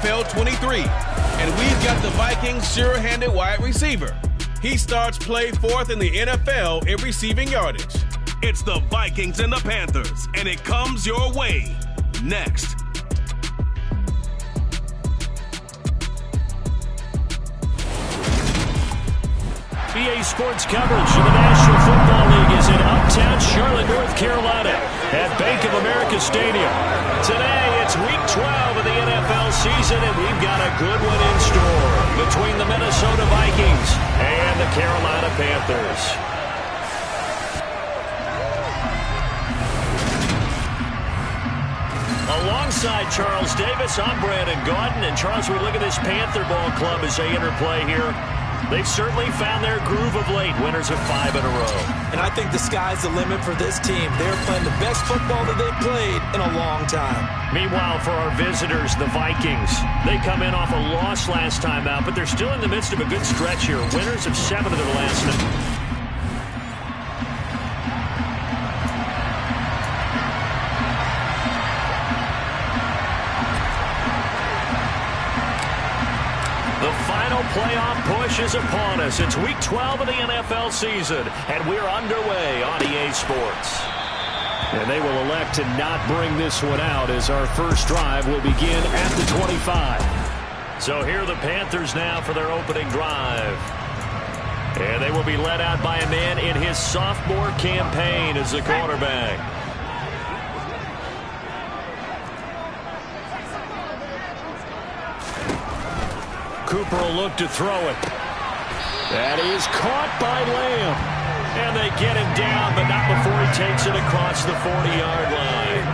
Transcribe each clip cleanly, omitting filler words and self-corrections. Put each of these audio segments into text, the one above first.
NFL 23. And we've got the Vikings' sure-handed wide receiver. He starts play fourth in the NFL in receiving yardage. It's the Vikings and the Panthers, and it comes your way next. EA Sports coverage of the National Football League is in uptown Charlotte, North Carolina at Bank of America Stadium. Today, it's Week 12 of the NFL season, and we've got a good one in store between the Minnesota Vikings and the Carolina Panthers. Alongside Charles Davis, I'm Brandon Gaudin. And Charles, we look at this Panther ball club as they enter play here. They've certainly found their groove of late, winners of 5 in a row. And I think the sky's the limit for this team. They're playing the best football that they've played in a long time. Meanwhile, for our visitors, the Vikings, they come in off a loss last time out, but they're still in the midst of a good stretch here. Winners of 7 of their last. The final playoff push is upon us. It's Week 12 of the NFL season, and we're underway on EA Sports. And they will elect to not bring this one out as our first drive will begin at the 25. So here are the Panthers now for their opening drive. And they will be led out by a man in his sophomore campaign as the quarterback. Cooper will look to throw it. That is caught by Lamb. And they get him down, but not before he takes it across the 40-yard line.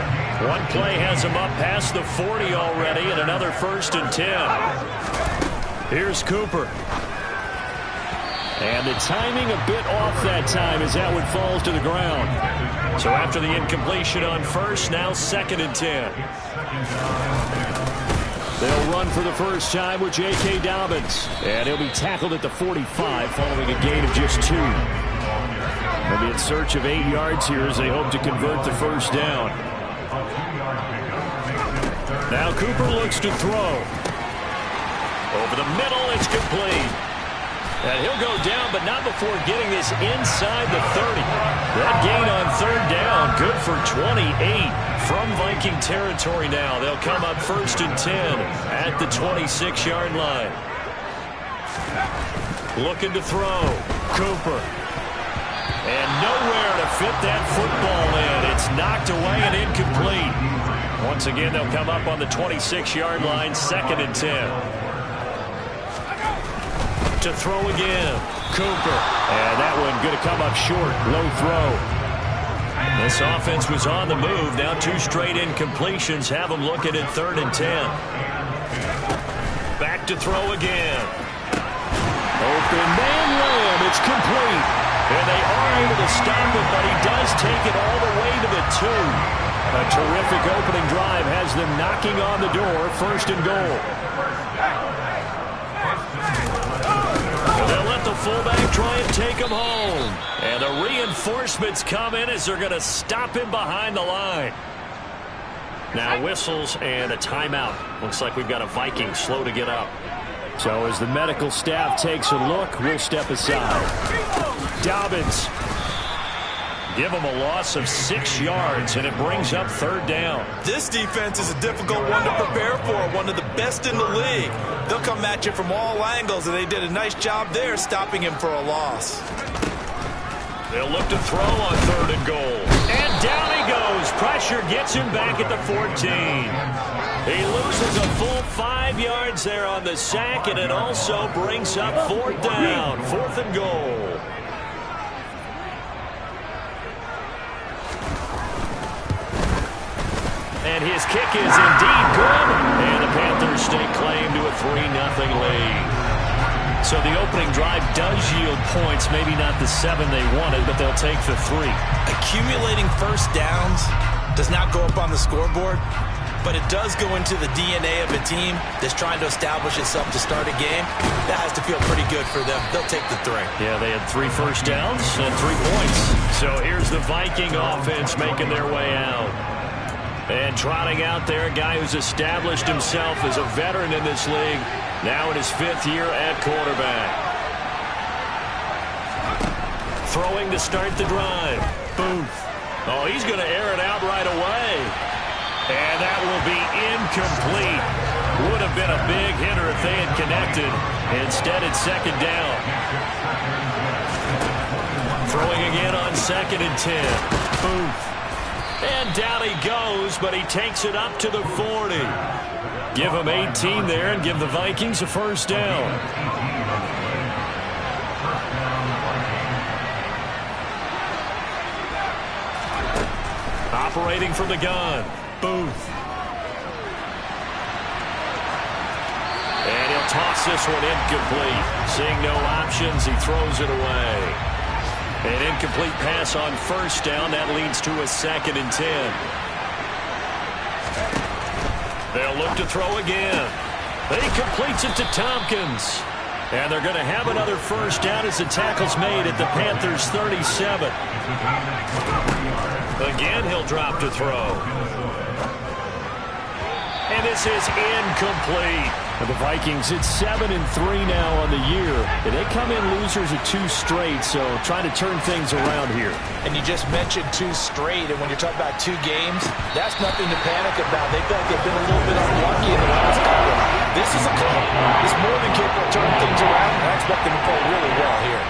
One play has him up past the 40 already, and another 1st and 10. Here's Cooper. And the timing a bit off that time as that one falls to the ground. So after the incompletion on first, now 2nd and 10. They'll run for the first time with J.K. Dobbins. And he'll be tackled at the 45 following a gain of just 2. They'll be in search of 8 yards here as they hope to convert the first down. Now Cooper looks to throw. Over the middle, it's complete. And he'll go down, but not before getting this inside the 30. That gain on 3rd down, good for 28 from Viking territory now. They'll come up 1st and 10 at the 26-yard line. Looking to throw. Cooper. And nowhere to fit that football in. It's knocked away and incomplete. Once again, they'll come up on the 26-yard line, 2nd and 10. To throw again. Cooper. And that one going to come up short. Low throw. This offense was on the move. Now 2 straight incompletions have them looking at 3rd and 10. Back to throw again. Open man Lamb. It's complete. And they are able to stop it, but he does take it all the way to the 2. A terrific opening drive has them knocking on the door. 1st and goal. They'll let the fullback try and take him home. And the reinforcements come in as they're going to stop him behind the line. Now whistles and a timeout. Looks like we've got a Viking slow to get up. So as the medical staff takes a look, we'll step aside. Dobbins. Give him a loss of 6 yards, and it brings up 3rd down. This defense is a difficult one to prepare for, one of the best in the league. They'll come at you from all angles, and they did a nice job there stopping him for a loss. They'll look to throw on 3rd and goal. And down he goes. Pressure gets him back at the 14. He loses a full 5 yards there on the sack, and it also brings up 4th down, 4th and goal. And his kick is indeed good. And the Panthers stake claim to a 3-0 lead. So the opening drive does yield points. Maybe not the 7 they wanted, but they'll take the 3. Accumulating first downs does not go up on the scoreboard, but it does go into the DNA of a team that's trying to establish itself to start a game. That has to feel pretty good for them. They'll take the 3. Yeah, they had 3 first downs and 3 points. So here's the Viking offense making their way out. And trotting out there, a guy who's established himself as a veteran in this league, now in his 5th year at quarterback. Throwing to start the drive. Booth. Oh, he's going to air it out right away. And that will be incomplete. Would have been a big hitter if they had connected. Instead, it's 2nd down. Throwing again on 2nd and 10. Booth. And down he goes, but he takes it up to the 40. Give him 18 there and give the Vikings a 1st down. Operating from the gun. Booth. And he'll toss this one incomplete. Seeing no options, he throws it away. An incomplete pass on 1st down. That leads to a 2nd and 10. They'll look to throw again. He completes it to Tompkins. And they're going to have another 1st down as the tackle's made at the Panthers' 37. Again, he'll drop to throw. And this is incomplete. And the Vikings, it's 7-3 now on the year. And they come in losers of 2 straight, so trying to turn things around here. And you just mentioned 2 straight, and when you're talking about 2 games, that's nothing to panic about. They feel like they've been a little bit unlucky in the last couple. This is a club. It's more than capable of turning things around, and I expect them to play really well here.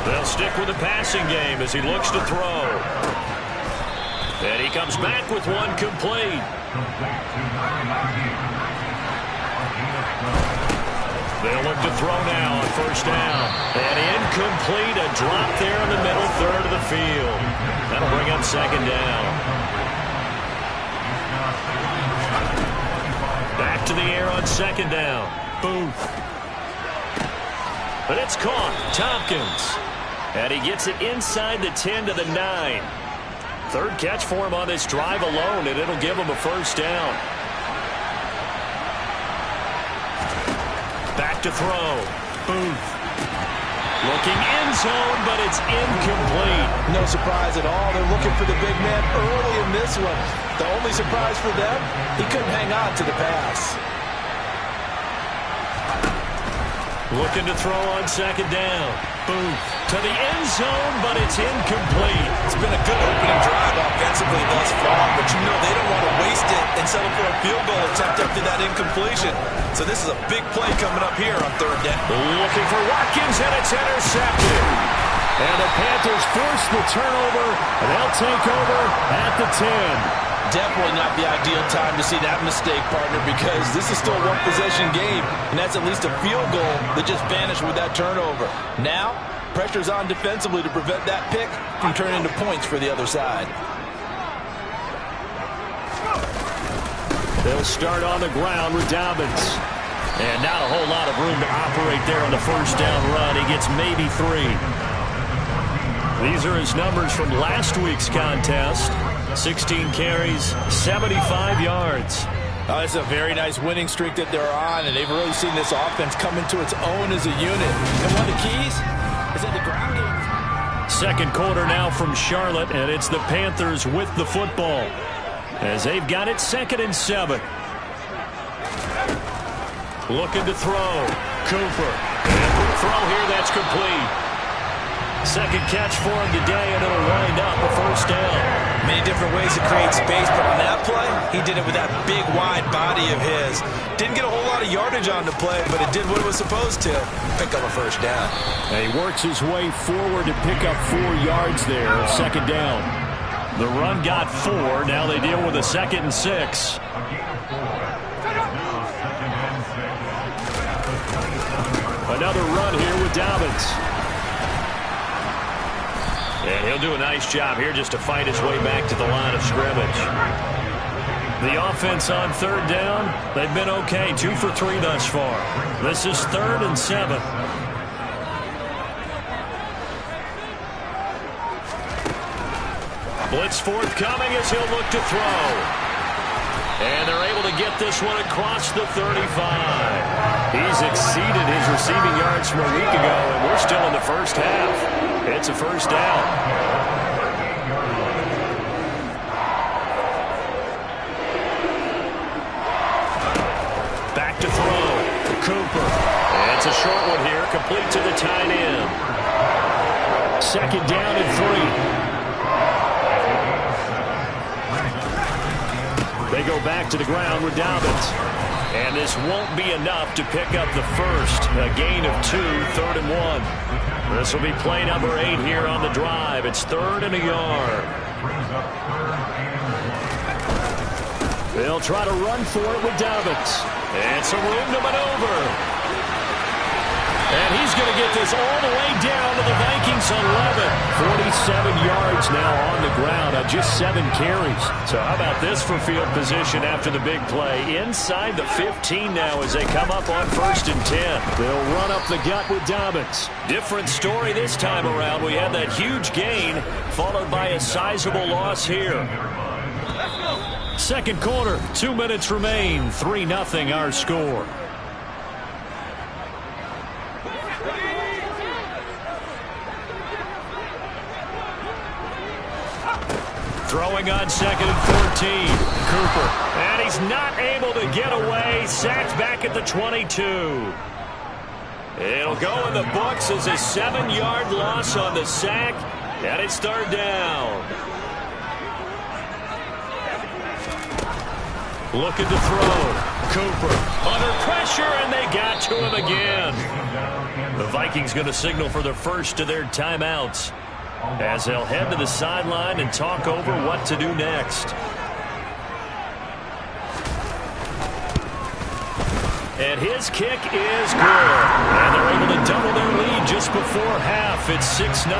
They'll stick with the passing game as he looks to throw. And he comes back with one complete. They'll look to throw now on 1st down. And incomplete, a drop there in the middle third of the field. That'll bring up 2nd down. Back to the air on 2nd down. Booth. But it's caught. Tompkins. And he gets it inside the 10 to the 9. 3rd catch for him on this drive alone, and it'll give him a 1st down. Back to throw. Booth. Looking end zone, but it's incomplete. No surprise at all. They're looking for the big man early in this one. The only surprise for them, he couldn't hang on to the pass. Looking to throw on 2nd down. Booth to the end zone, but it's incomplete. It's been a good opening drive offensively thus far, but you know they don't want to waste it and settle for a field goal attempt after that incompletion. So this is a big play coming up here on 3rd down. Looking for Watkins, and it's intercepted. And the Panthers force the turnover, and they'll take over at the 10. Definitely not the ideal time to see that mistake, partner, because this is still a one-possession game, and that's at least a field goal that just vanished with that turnover. Now, pressure's on defensively to prevent that pick from turning into points for the other side. They'll start on the ground with Dobbins. And not a whole lot of room to operate there on the 1st down run. He gets maybe 3. These are his numbers from last week's contest. 16 carries, 75 yards. It's a very nice winning streak that they're on, and they've really seen this offense come into its own as a unit. And one of the keys is at the ground game. 2nd quarter now from Charlotte, and it's the Panthers with the football as they've got it 2nd and 7. Looking to throw. Cooper. And for a throw here, that's complete. 2nd catch for him today, and it'll wind up a 1st down. Many different ways to create space, but on that play, he did it with that big, wide body of his. Didn't get a whole lot of yardage on the play, but it did what it was supposed to, pick up a 1st down. And he works his way forward to pick up 4 yards there, 2nd down. The run got 4. Now they deal with a 2nd and 6. Another run here with Dobbins. And he'll do a nice job here just to fight his way back to the line of scrimmage. The offense on 3rd down, they've been okay. 2 for 3 thus far. This is 3rd and 7. Blitz forthcoming as he'll look to throw. And they're able to get this one across the 35. He's exceeded his receiving yards from a week ago, and we're still in the 1st half. It's a 1st down. Cooper. And it's a short one here, complete to the tight end. Second down and 3. They go back to the ground with Dobbins. And this won't be enough to pick up the first. A gain of 2, 3rd and 1. This will be play number 8 here on the drive. It's 3rd and a yard. They'll try to run for it with Dobbins. And some room to maneuver. And he's going to get this all the way down to the Vikings 11. 47 yards now on the ground on just 7 carries. So how about this for field position after the big play? Inside the 15 now as they come up on 1st and 10. They'll run up the gut with Dobbins. Different story this time around. We had that huge gain followed by a sizable loss here. Second quarter, 2 minutes remain. 3-0 our score. Throwing on 2nd and 14. Cooper. And he's not able to get away. Sacked back at the 22. It'll go in the books as a 7-yard loss on the sack. And it's 3rd down. Looking to throw. Cooper under pressure, and they got to him again. The Vikings going to signal for the first of their timeouts as they'll head to the sideline and talk over what to do next. And his kick is good. And they're able to double their lead just before half. It's 6-0.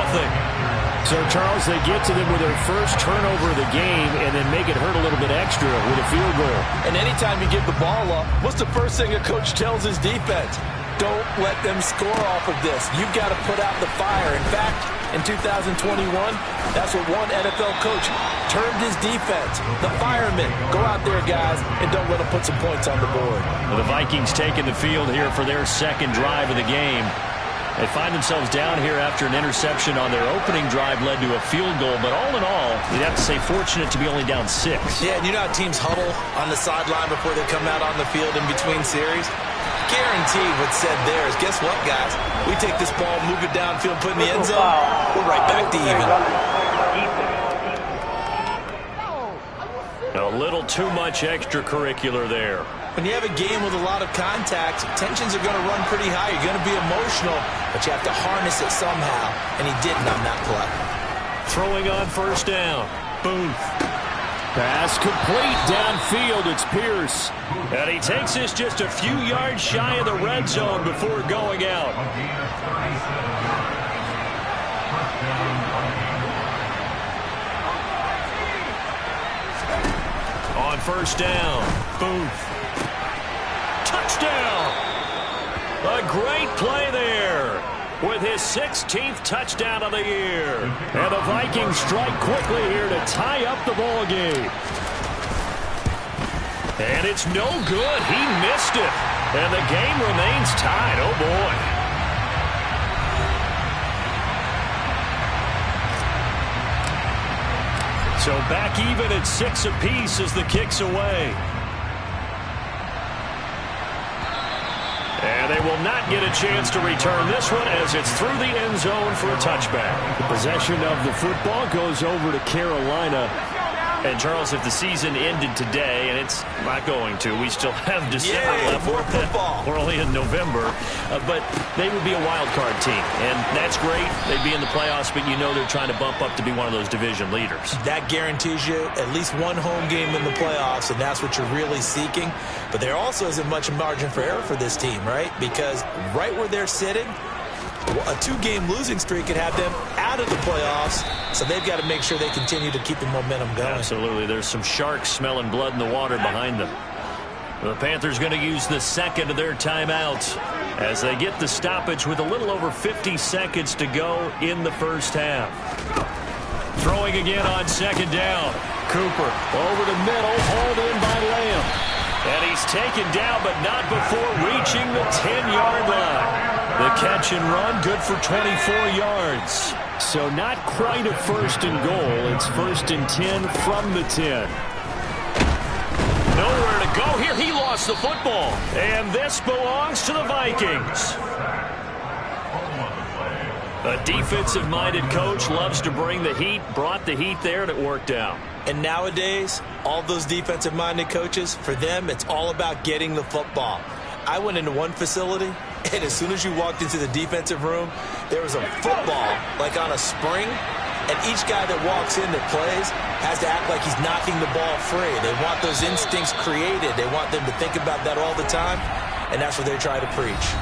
So, Charles, they get to them with their first turnover of the game and then make it hurt a little bit extra with a field goal. And anytime you give the ball up, what's the first thing a coach tells his defense? Don't let them score off of this. You've got to put out the fire. In fact, in 2021, that's what one NFL coach termed his defense. The firemen. Go out there, guys, and don't let them put some points on the board. Well, the Vikings taking the field here for their second drive of the game. They find themselves down here after an interception on their opening drive led to a field goal. But all in all, you'd have to say fortunate to be only down 6. Yeah, and you know how teams huddle on the sideline before they come out on the field in between series? Guarantee what's said there is, guess what, guys? We take this ball, move it downfield, put it in the end zone, we're right back to even. A little too much extracurricular there. When you have a game with a lot of contact, tensions are going to run pretty high. You're going to be emotional, but you have to harness it somehow, and he didn't on that play. Throwing on 1st down. Booth. Pass complete downfield. It's Pierce. And he takes this just a few yards shy of the red zone before going out. On 1st down, Booth. Touchdown! A great play there with his 16th touchdown of the year. And the Vikings strike quickly here to tie up the ball game. And it's no good. He missed it. And the game remains tied. Oh, boy. So back even at 6 apiece as the kick's away. And they will not get a chance to return this one as it's through the end zone for a touchback. The possession of the football goes over to Carolina. And, Charles, if the season ended today, and it's not going to, we still have December left. More football. We're only in November. But they would be a wild card team. And that's great. They'd be in the playoffs, but you know they're trying to bump up to be one of those division leaders. That guarantees you at least one home game in the playoffs, and that's what you're really seeking. But there also isn't much margin for error for this team, right? Because right where they're sitting, a 2-game losing streak could have them out of the playoffs, so they've got to make sure they continue to keep the momentum going. Absolutely. There's some sharks smelling blood in the water behind them. The Panthers going to use the second of their timeouts as they get the stoppage with a little over 50 seconds to go in the first half. Throwing again on 2nd down. Cooper over the middle, hauled in by Lamb. And he's taken down, but not before reaching the 10-yard line. The catch and run, good for 24 yards. So not quite a 1st and goal. It's 1st and 10 from the 10. Nowhere to go here. He lost the football. And this belongs to the Vikings. A defensive-minded coach loves to bring the heat, brought the heat there, and it worked out. And nowadays, all those defensive-minded coaches, for them, it's all about getting the football. I went into one facility, and as soon as you walked into the defensive room, there was a football, like on a spring, and each guy that walks in that plays has to act like he's knocking the ball free. They want those instincts created. They want them to think about that all the time, and that's what they try to preach.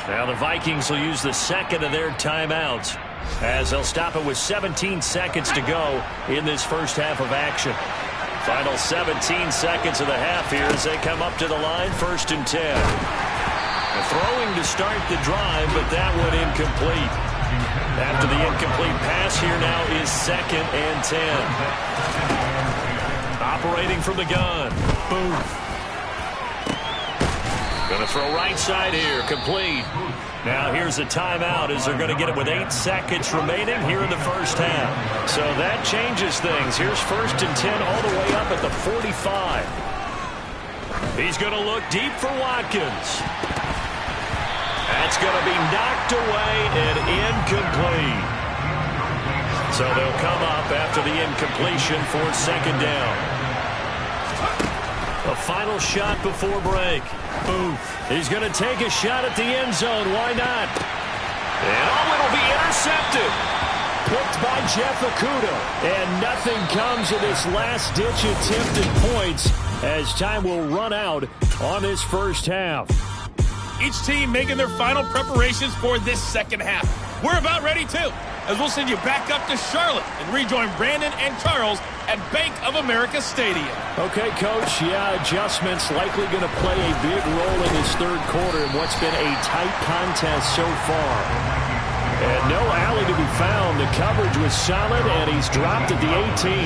Now the Vikings will use the second of their timeouts as they'll stop it with 17 seconds to go in this first half of action. Final 17 seconds of the half here as they come up to the line, 1st and 10. Throwing to start the drive, but that one incomplete. After the incomplete pass, here now is 2nd and 10. Operating from the gun. Booth. Going to throw right side here, complete. Now here's a timeout as they're going to get it with 8 seconds remaining here in the first half. So that changes things. Here's 1st and 10 all the way up at the 45. He's going to look deep for Watkins. That's going to be knocked away and incomplete. So they'll come up after the incompletion for 2nd down. A final shot before break. Booth. He's going to take a shot at the end zone. Why not? And it'll be intercepted. Picked by Jeff Okudah. And nothing comes of this last-ditch attempt at points as time will run out on this first half. Each team making their final preparations for this second half. We're about ready, too, as we'll send you back up to Charlotte and rejoin Brandon and Charles at Bank of America Stadium. Okay, Coach, adjustments likely going to play a big role in this third quarter in what's been a tight contest so far. And no alley to be found. The coverage was solid, and he's dropped at the 18.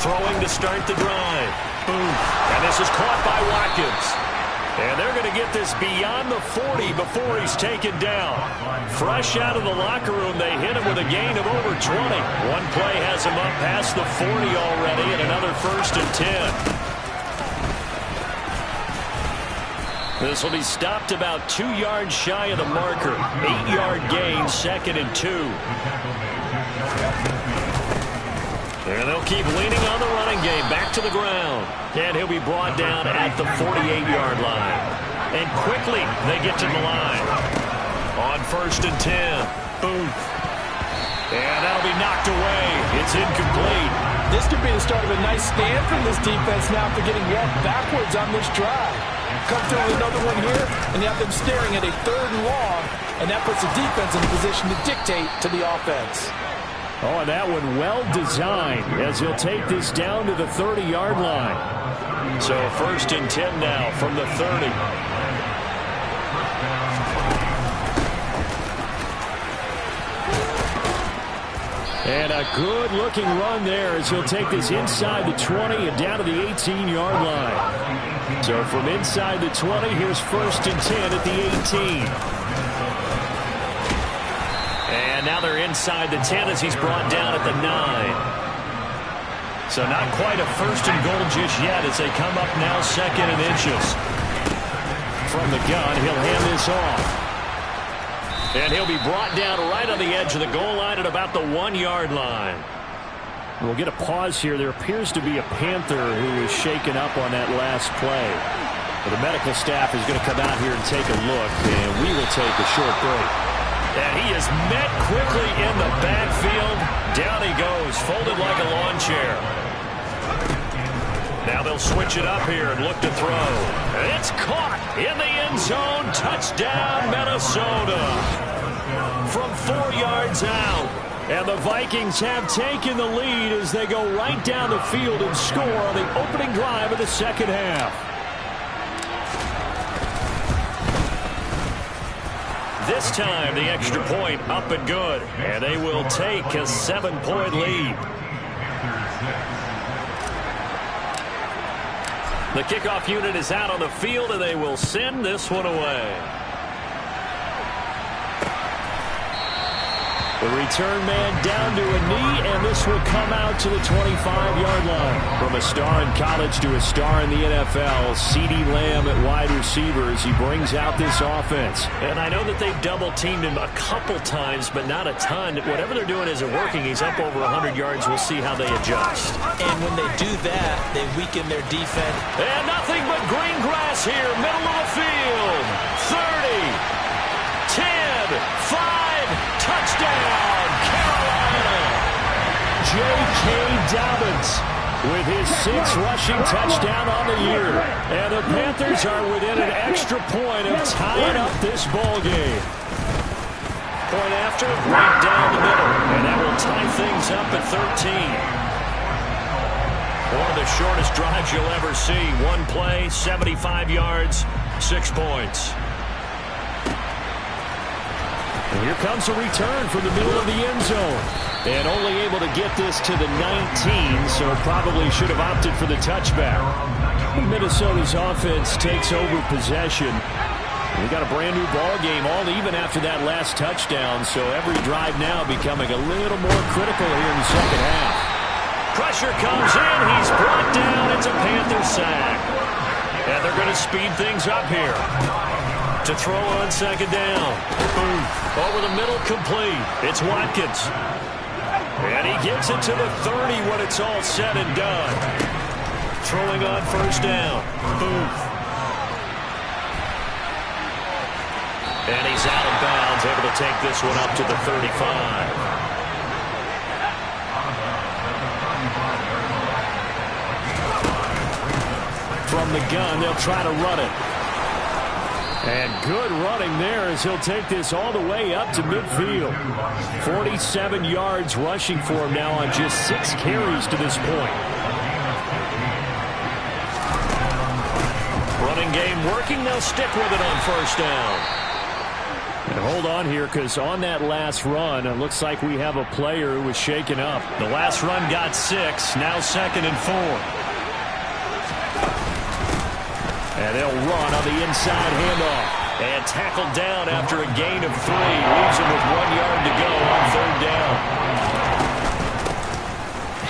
Throwing to start the drive. Boom. And this is caught by Watkins. And they're going to get this beyond the 40 before he's taken down. Fresh out of the locker room, they hit him with a gain of over 20. One play has him up past the 40 already, and another 1st and 10. This will be stopped about 2 yards shy of the marker. 8-yard gain, 2nd and 2. And they'll keep leaning on the running game. Back to the ground. And he'll be brought down at the 48-yard line. And quickly they get to the line. On 1st and 10. Booth. And that'll be knocked away. It's incomplete. This could be the start of a nice stand from this defense now for getting walked backwards on this drive. Come through with another one here, and you have them staring at a 3rd and long, and that puts the defense in a position to dictate to the offense. Oh, and that one well designed as he'll take this down to the 30-yard line. So 1st and 10 now from the 30. And a good-looking run there as he'll take this inside the 20 and down to the 18-yard line. So from inside the 20, here's 1st and 10 at the 18. And now they're inside the 10 as he's brought down at the 9. So not quite a 1st and goal just yet as they come up now 2nd and inches. From the gun, he'll hand this off. And he'll be brought down right on the edge of the goal line at about the 1-yard line. We'll get a pause here. There appears to be a Panther who is shaken up on that last play. But the medical staff is going to come out here and take a look, and we will take a short break. And he is met quickly in the backfield. Down he goes, folded like a lawn chair. Now they'll switch it up here and look to throw. It's caught in the end zone. Touchdown, Minnesota. From 4 yards out. And the Vikings have taken the lead as they go right down the field and score on the opening drive of the second half. This time, the extra point up and good. And they will take a 7-point lead. The kickoff unit is out on the field, and they will send this one away. The return man down to a knee, and this will come out to the 25-yard line. From a star in college to a star in the NFL, CeeDee Lamb at wide receiver as he brings out this offense. And I know that they've double-teamed him a couple times, but not a ton. Whatever they're doing isn't working. He's up over 100 yards. We'll see how they adjust. And when they do that, they weaken their defense. And nothing but green grass here, middle of the field. 30, 10, 5. Touchdown, Carolina! J.K. Dobbins with his 6th rushing touchdown on the year. And the Panthers are within an extra point of tying up this ball game. Point after, right down the middle. And that will tie things up at 13. One of the shortest drives you'll ever see. One play, 75 yards, 6 points. And here comes a return from the middle of the end zone. And only able to get this to the 19, so probably should have opted for the touchback. Minnesota's offense takes over possession. We got a brand new ball game, all even after that last touchdown, so every drive now becoming a little more critical here in the second half. Pressure comes in. He's brought down. It's a Panther sack. And they're going to speed things up here. To throw on second down. Boom. Over the middle, complete. It's Watkins. And he gets it to the 30 when it's all said and done. Throwing on first down. Boom. And he's out of bounds, able to take this one up to the 35. From the gun, they'll try to run it. And good running there as he'll take this all the way up to midfield. 47 yards rushing for him now on just 6 carries to this point. Running game working. They'll stick with it on first down. And hold on here, because on that last run, it looks like we have a player who was shaken up. The last run got 6. Now 2nd and 4. And they'll run on the inside handoff. And tackled down after a gain of 3. Leaves him with 1 yard to go on third down.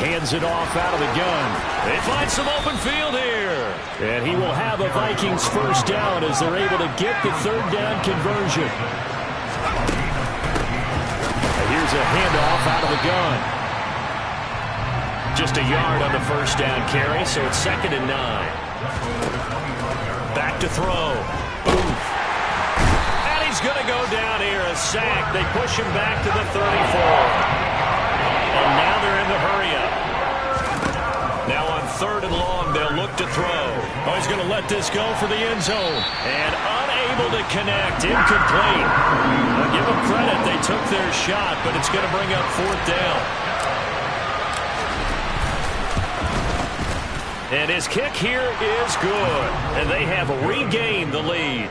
Hands it off out of the gun. They find some open field here. And he will have a Vikings first down as they're able to get the third down conversion. And here's a handoff out of the gun. Just a yard on the first down carry, so it's 2nd and 9. Back to throw. Boom. And he's going to go down here. A sack. They push him back to the 34. And now they're in the hurry-up. Now on 3rd and long, they'll look to throw. Oh, he's going to let this go for the end zone. And unable to connect. Incomplete. Well, give them credit. They took their shot, but it's going to bring up 4th down. And his kick here is good. And they have regained the lead.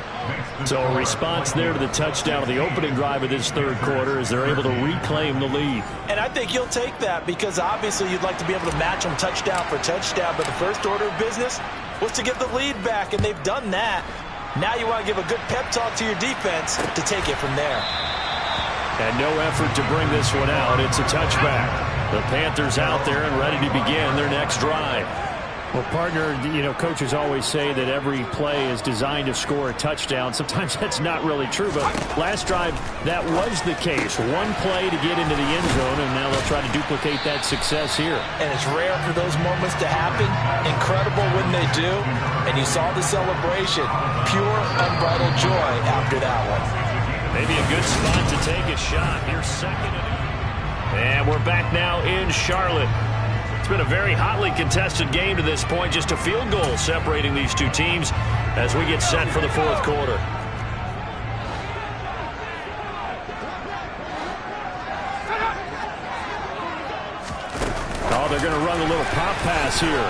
So a response there to the touchdown of the opening drive of this third quarter as they're able to reclaim the lead. And I think you'll take that because obviously you'd like to be able to match them touchdown for touchdown. But the first order of business was to get the lead back, and they've done that. Now you want to give a good pep talk to your defense to take it from there. And no effort to bring this one out. It's a touchback. The Panthers out there and ready to begin their next drive. Well, partner, you know, coaches always say that every play is designed to score a touchdown. Sometimes that's not really true, but last drive, that was the case. One play to get into the end zone, and now they'll try to duplicate that success here. And it's rare for those moments to happen. Incredible when they do. And you saw the celebration. Pure, unbridled joy after that one. Maybe a good spot to take a shot. Here's 2nd and we're back now in Charlotte. It's been a very hotly contested game to this point. Just a field goal separating these two teams as we get set for the fourth quarter. Oh, they're going to run a little pop pass here.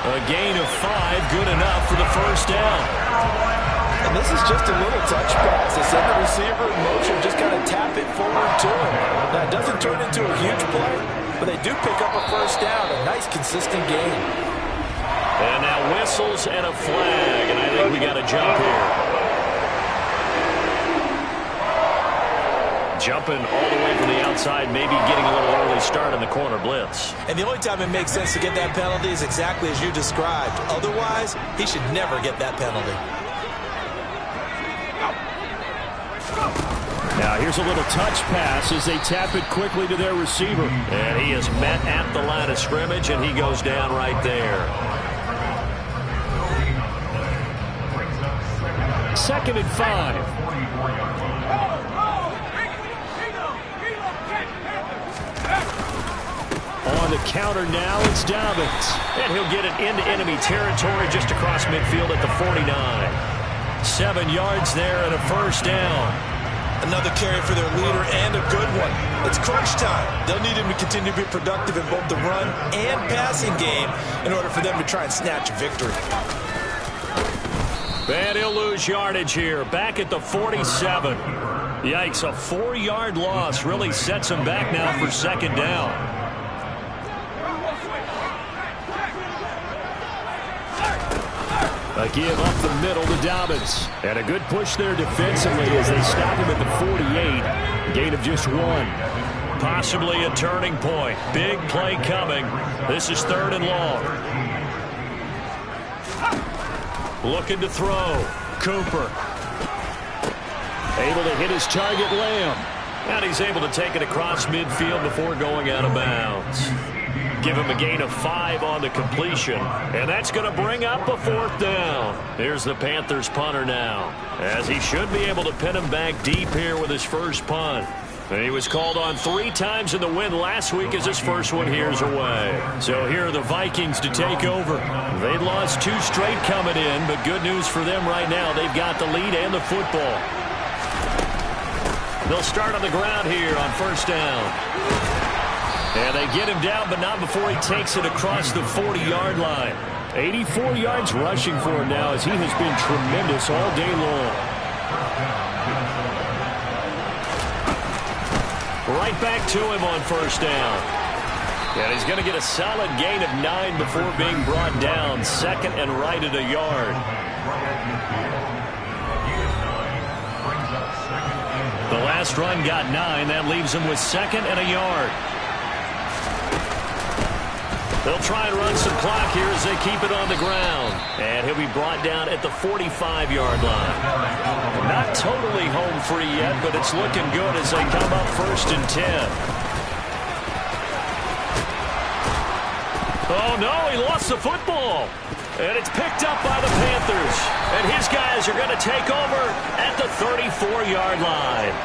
A gain of 5, good enough for the first down. And this is just a little touch pass. They send the receiver in motion, just kind of tap it forward to him. Now, it doesn't turn into a huge play, but they do pick up a first down. A nice, consistent gain. And now whistles and a flag, and I think we got a jump here. jumping all the way from the outside, maybe getting a little early start in the corner blitz. And the only time it makes sense to get that penalty is exactly as you described. Otherwise, he should never get that penalty. Now here's a little touch pass as they tap it quickly to their receiver. And he is met at the line of scrimmage, and he goes down right there. 2nd and 5. On the counter now, it's Dobbins. And he'll get it into enemy territory just across midfield at the 49. 7 yards there and a first down. Another carry for their leader and a good one. It's crunch time. They'll need him to continue to be productive in both the run and passing game in order for them to try and snatch a victory. And he'll lose yardage here, back at the 47. Yikes, a 4-yard loss really sets him back now for 2nd down. A give up the middle to Dobbins. And a good push there defensively as they stop him at the 48. Gain of just 1. Possibly a turning point. Big play coming. This is 3rd and long. Looking to throw. Cooper. Able to hit his target, Lamb. And he's able to take it across midfield before going out of bounds. Give him a gain of 5 on the completion. And that's going to bring up a 4th down. Here's the Panthers punter now, as he should be able to pin him back deep here with his first punt. And he was called on 3 times in the win last week as his first one here's away. So here are the Vikings to take over. They'd lost 2 straight coming in, but good news for them right now. They've got the lead and the football. They'll start on the ground here on 1st down. And they get him down, but not before he takes it across the 40-yard line. 84 yards rushing for him now as he has been tremendous all day long. Right back to him on 1st down. And he's going to get a solid gain of 9 before being brought down. 2nd and right at a yard. The last run got 9. That leaves him with 2nd and a yard. They'll try and run some clock here as they keep it on the ground. And he'll be brought down at the 45-yard line. Not totally home free yet, but it's looking good as they come up 1st and 10. Oh, no, he lost the football. And it's picked up by the Panthers. And his guys are going to take over at the 34-yard line.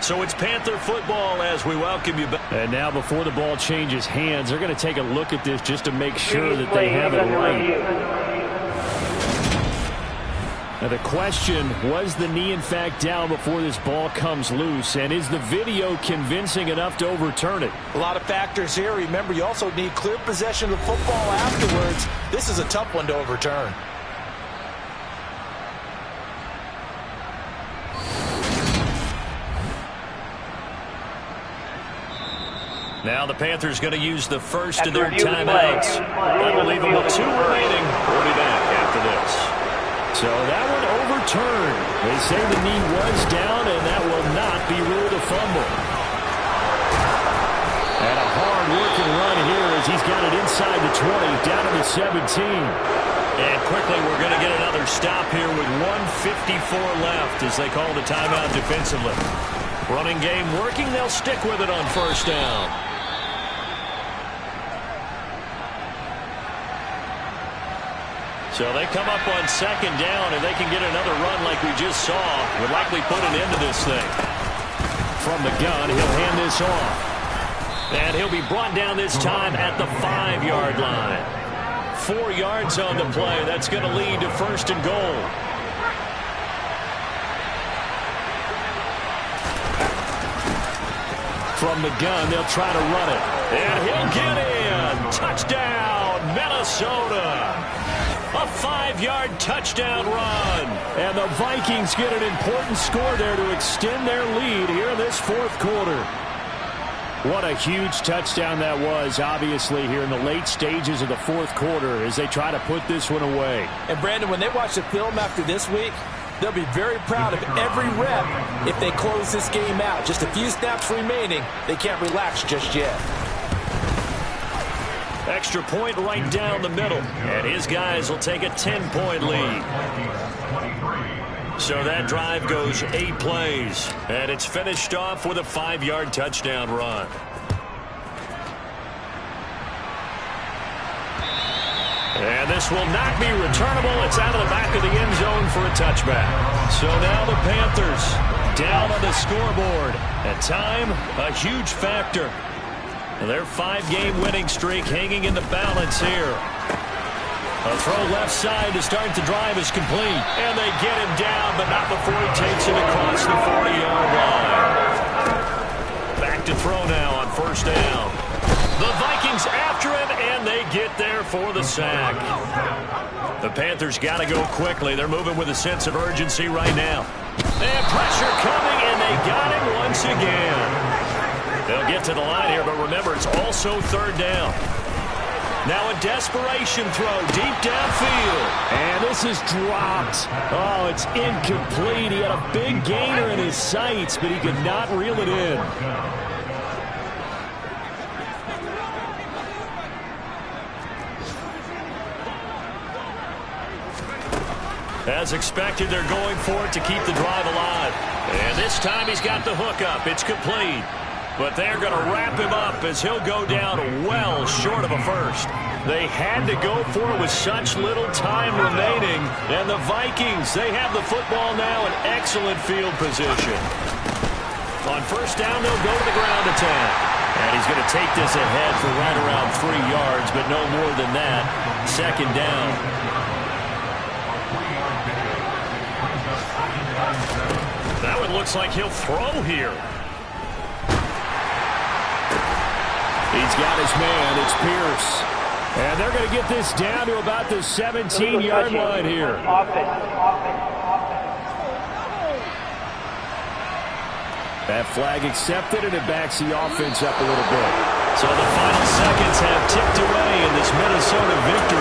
So it's Panther football as we welcome you back. And now before the ball changes hands, they're going to take a look at this just to make sure that they have it right. Now the question, was the knee in fact down before this ball comes loose? And is the video convincing enough to overturn it? A lot of factors here. Remember, you also need clear possession of the football afterwards. This is a tough one to overturn. Now the Panthers going to use the first of their timeouts. I believe them with 2 remaining. We'll be back after this. So that one overturned. They say the knee was down, and that will not be ruled a fumble. And a hard-working run here as he's got it inside the 20, down to the 17. And quickly we're going to get another stop here with 1:54 left as they call the timeout defensively. Running game working. They'll stick with it on 1st down. So they come up on 2nd down, and they can get another run like we just saw. Would likely put an end to this thing. From the gun, he'll hand this off. And he'll be brought down this time at the 5-yard line. 4 yards on the play. That's going to lead to 1st and goal. From the gun, they'll try to run it. And he'll get in. Touchdown, Minnesota. A 5-yard touchdown run. And the Vikings get an important score there to extend their lead here in this 4th quarter. What a huge touchdown that was, obviously, here in the late stages of the fourth quarter as they try to put this one away. And, Brandon, when they watch the film after this week, they'll be very proud of every rep if they close this game out. Just a few snaps remaining. They can't relax just yet. Extra point right down the middle. And his guys will take a 10-point lead. So that drive goes 8 plays. And it's finished off with a 5-yard touchdown run. And this will not be returnable. It's out of the back of the end zone for a touchback. So now the Panthers down on the scoreboard. At time, a huge factor. Their 5-game winning streak hanging in the balance here. A throw left side to start the drive is complete. And they get him down, but not before he takes it across the 40-yard line. Back to throw now on first down. The Vikings after him, and they get there for the sack. The Panthers got to go quickly. They're moving with a sense of urgency right now. And pressure coming, and they got him once again. They'll get to the line here, but remember, it's also third down. Now a desperation throw deep downfield. And this is dropped. Oh, it's incomplete. He had a big gainer in his sights, but he could not reel it in. As expected, they're going for it to keep the drive alive. And this time he's got the hook up. It's complete. But they're going to wrap him up as he'll go down well short of a first. They had to go for it with such little time remaining. And the Vikings, they have the football now in excellent field position. On first down, they'll go to the ground attack. And he's going to take this ahead for right around 3 yards, but no more than that. Second down. That one looks like he'll throw here. He's got his man. It's Pierce. And they're going to get this down to about the 17-yard line here. That flag accepted, and it backs the offense up a little bit. So the final seconds have ticked away in this Minnesota victory.